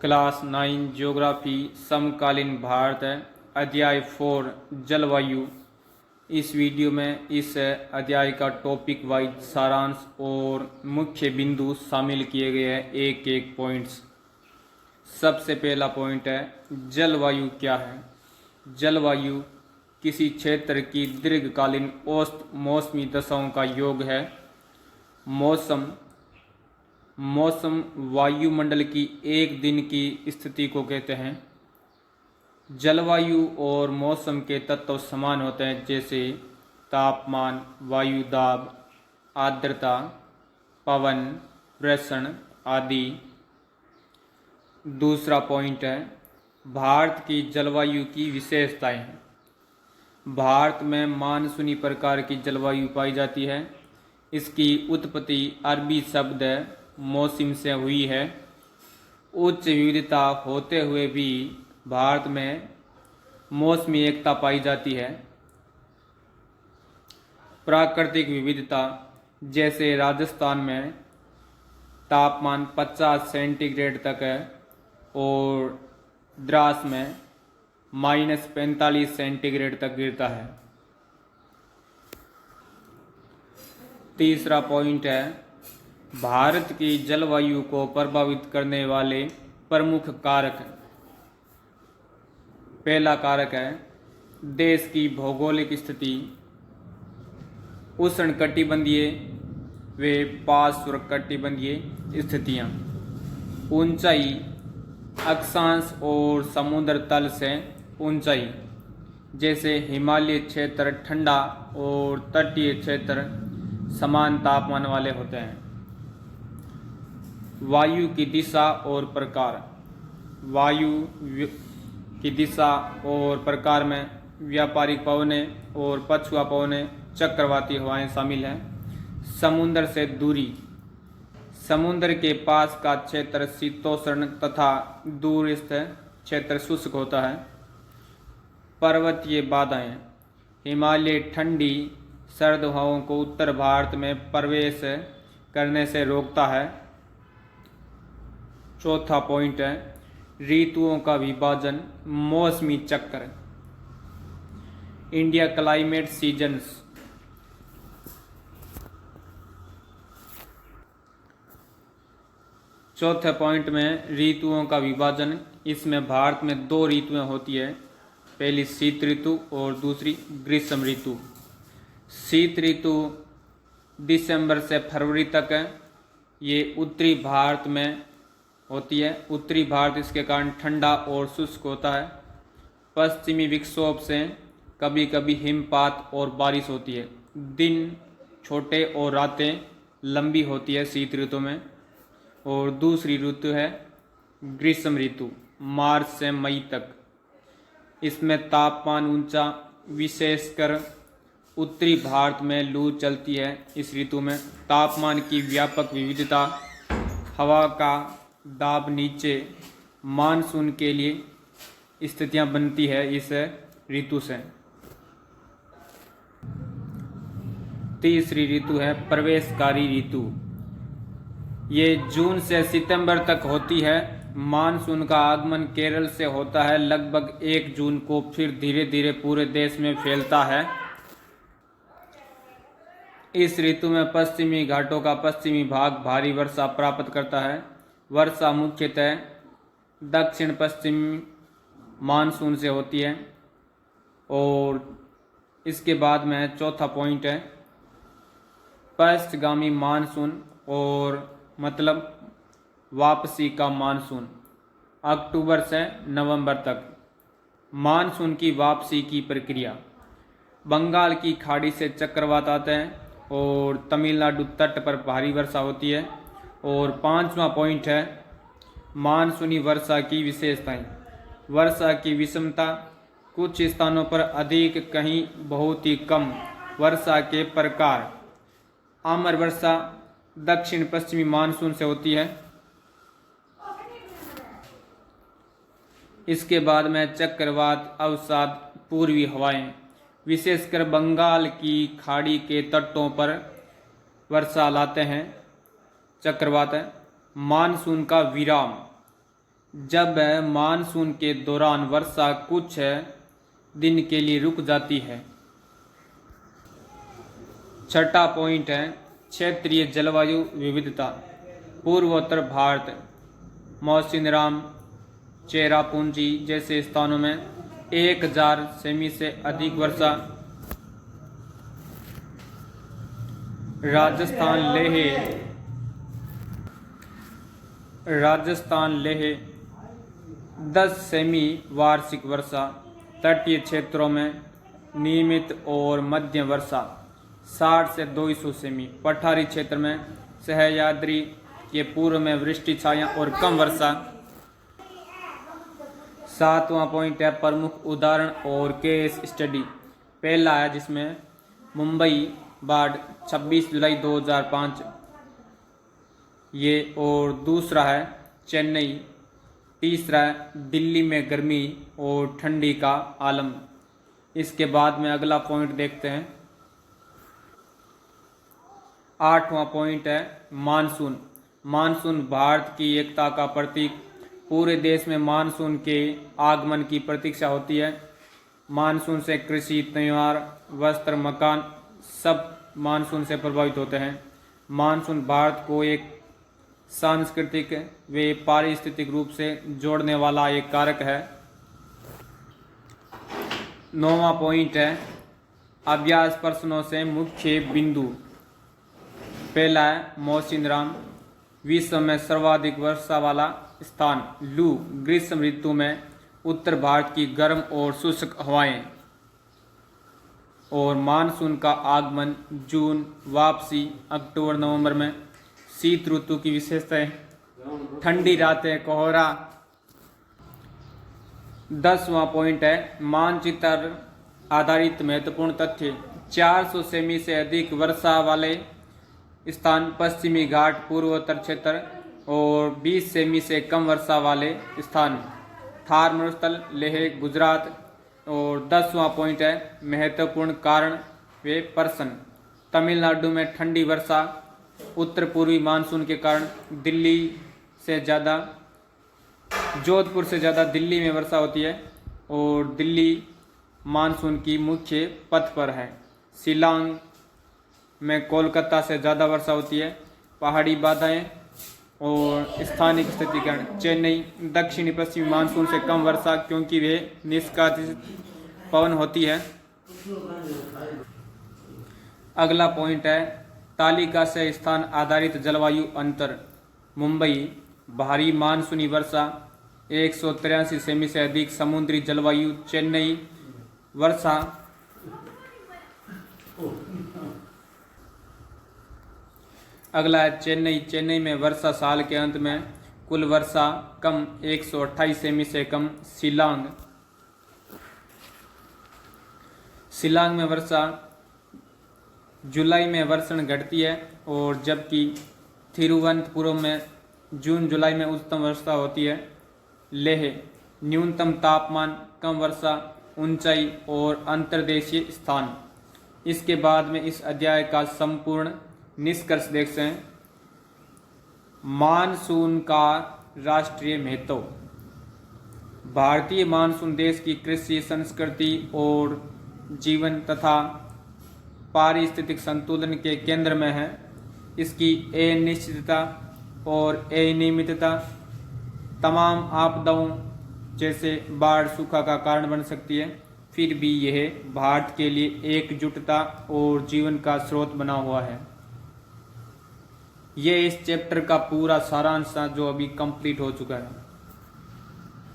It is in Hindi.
क्लास 9 ज्योग्राफी समकालीन भारत अध्याय 4 जलवायु। इस वीडियो में इस अध्याय का टॉपिक वाइज सारांश और मुख्य बिंदु शामिल किए गए हैं, एक एक पॉइंट्स। सबसे पहला पॉइंट है जलवायु क्या है। जलवायु किसी क्षेत्र की दीर्घकालीन औसत मौसमी दशाओं का योग है। मौसम वायुमंडल की एक दिन की स्थिति को कहते हैं। जलवायु और मौसम के तत्व समान होते हैं, जैसे तापमान, वायु दाब, आर्द्रता, पवन, वर्षण आदि। दूसरा पॉइंट है भारत की जलवायु की विशेषताएं हैं। भारत में मानसूनी प्रकार की जलवायु पाई जाती है। इसकी उत्पत्ति अरबी शब्द मौसम से हुई है। उच्च विविधता होते हुए भी भारत में मौसमी एकता पाई जाती है। प्राकृतिक विविधता, जैसे राजस्थान में तापमान 50 सेंटीग्रेड तक है और द्रास में -45 सेंटीग्रेड तक गिरता है। तीसरा पॉइंट है भारत की जलवायु को प्रभावित करने वाले प्रमुख कारक। पहला कारक है देश की भौगोलिक स्थिति। उष्णकटिबंधीय व पार्श्वकटिबंधीय स्थितियाँ, ऊंचाई, अक्षांश और समुद्र तल से ऊंचाई, जैसे हिमालय क्षेत्र ठंडा और तटीय क्षेत्र समान तापमान वाले होते हैं। वायु की दिशा और प्रकार। वायु की दिशा और प्रकार में व्यापारिक पवनें और पछुआ पवनें, चक्रवाती हवाएं शामिल हैं। समुद्र से दूरी। समुद्र के पास का क्षेत्र शीतोष्ण तथा दूरस्थ क्षेत्र शुष्क होता है। पर्वतीय बाधाएं। हिमालय ठंडी सर्द हवाओं को उत्तर भारत में प्रवेश करने से रोकता है। चौथा पॉइंट है ऋतुओं का विभाजन, मौसमी चक्र। India climate seasons. चौथे पॉइंट में ऋतुओं का विभाजन। इसमें भारत में 2 ऋतुएं होती है, पहली शीत ऋतु और दूसरी ग्रीष्म ऋतु। शीत ऋतु दिसंबर से फरवरी तक है। ये उत्तरी भारत में होती है। उत्तरी भारत इसके कारण ठंडा और शुष्क होता है। पश्चिमी विक्षोभ से कभी कभी हिमपात और बारिश होती है। दिन छोटे और रातें लंबी होती है शीत ऋतु में। और दूसरी ऋतु है ग्रीष्म ऋतु, मार्च से मई तक। इसमें तापमान ऊंचा, विशेषकर उत्तरी भारत में लू चलती है। इस ऋतु में तापमान की व्यापक विविधता, हवा का दाब नीचे, मानसून के लिए स्थितियां बनती है इस ऋतु से। तीसरी ऋतु है प्रवेशकारी ऋतु। ये जून से सितंबर तक होती है। मानसून का आगमन केरल से होता है लगभग 1 जून को, फिर धीरे धीरे पूरे देश में फैलता है। इस ऋतु में पश्चिमी घाटों का पश्चिमी भाग भारी वर्षा प्राप्त करता है। वर्षा मुख्यतः दक्षिण पश्चिमी मानसून से होती है। और इसके बाद में चौथा पॉइंट है पश्चिमगामी मानसून, और मतलब वापसी का मानसून, अक्टूबर से नवंबर तक। मानसून की वापसी की प्रक्रिया। बंगाल की खाड़ी से चक्रवात आते हैं और तमिलनाडु तट पर भारी वर्षा होती है। और 5वां पॉइंट है मानसूनी वर्षा की विशेषताएं। वर्षा की विषमता, कुछ स्थानों पर अधिक, कहीं बहुत ही कम वर्षा के प्रकार। आमर वर्षा दक्षिण पश्चिमी मानसून से होती है। इसके बाद में चक्रवात, अवसाद, पूर्वी हवाएं, विशेषकर बंगाल की खाड़ी के तटों पर वर्षा लाते हैं। चक्रवात है। मानसून का विराम। जब मानसून के दौरान वर्षा कुछ दिन के लिए रुक जाती है। छठा पॉइंट है क्षेत्रीय जलवायु विविधता। पूर्वोत्तर भारत, मौसिनराम, चेरापूंजी जैसे स्थानों में 1000 सेमी से अधिक वर्षा। राजस्थान लेह 10 सेमी वार्षिक वर्षा। तटीय क्षेत्रों में नियमित और मध्यम वर्षा 60 से 200 सेमी। पठारी क्षेत्र में सह्याद्री के पूर्व में वृष्टि छाया और कम वर्षा। 7वां पॉइंट है प्रमुख उदाहरण और केस स्टडी। पहला है जिसमें मुंबई बाढ़ 26 जुलाई 2005 ये, और दूसरा है चेन्नई। तीसरा है दिल्ली में गर्मी और ठंडी का आलम। इसके बाद में अगला पॉइंट देखते हैं। 8वां पॉइंट है मानसून। मानसून भारत की एकता का प्रतीक। पूरे देश में मानसून के आगमन की प्रतीक्षा होती है। मानसून से कृषि, त्योहार, वस्त्र, मकान सब मानसून से प्रभावित होते हैं। मानसून भारत को एक सांस्कृतिक व पारिस्थितिक रूप से जोड़ने वाला एक कारक है। 9वां पॉइंट है अभ्यास प्रश्नों से मुख्य बिंदु। पहला है मौसिनराम, विश्व में सर्वाधिक वर्षा वाला स्थान। लू, ग्रीष्म ऋतु में उत्तर भारत की गर्म और शुष्क हवाएं। और मानसून का आगमन जून, वापसी अक्टूबर नवंबर में। शीत ऋतु की विशेषताएं, ठंडी रातें, कोहरा। 10वां पॉइंट है मानचित्र आधारित महत्वपूर्ण तथ्य। 400 सेमी से अधिक वर्षा वाले स्थान पश्चिमी घाट, पूर्वोत्तर क्षेत्र। और 20 सेमी से कम वर्षा वाले स्थान थार मरुस्थल, लेह, गुजरात। और 10वां पॉइंट है महत्वपूर्ण कारण व प्रश्न। तमिलनाडु में ठंडी वर्षा उत्तर पूर्वी मानसून के कारण जोधपुर से ज़्यादा दिल्ली में वर्षा होती है और दिल्ली मानसून की मुख्य पथ पर है। शिलांग में कोलकाता से ज़्यादा वर्षा होती है। पहाड़ी बाधाएं और स्थानिक स्थिति कारण चेन्नई दक्षिणी पश्चिमी मानसून से कम वर्षा क्योंकि वे निष्कासित पवन होती है। अगला पॉइंट है तालिका से स्थान आधारित जलवायु अंतर। मुंबई भारी मानसूनी वर्षा 183 सेमी से अधिक समुद्री जलवायु। चेन्नई वर्षा अगला है चेन्नई में वर्षा साल के अंत में। कुल वर्षा कम 128 सेमी से कम। शिलांग में वर्षा जुलाई में वर्षण घटती है और जबकि थिरुवनंतपुरम में जून जुलाई में उच्चतम वर्षा होती है। लेह न्यूनतम तापमान, कम वर्षा, ऊंचाई और अंतर्देशीय स्थान। इसके बाद में इस अध्याय का संपूर्ण निष्कर्ष देखते हैं। मानसून का राष्ट्रीय महत्व। भारतीय मानसून देश की कृषि, संस्कृति और जीवन तथा पारिस्थितिक संतुलन के केंद्र में है। इसकी अनिश्चितता और अनियमितता तमाम आपदाओं जैसे बाढ़, सूखा का कारण बन सकती है। फिर भी यह भारत के लिए एकजुटता और जीवन का स्रोत बना हुआ है। यह इस चैप्टर का पूरा सारांश था जो अभी कंप्लीट हो चुका है।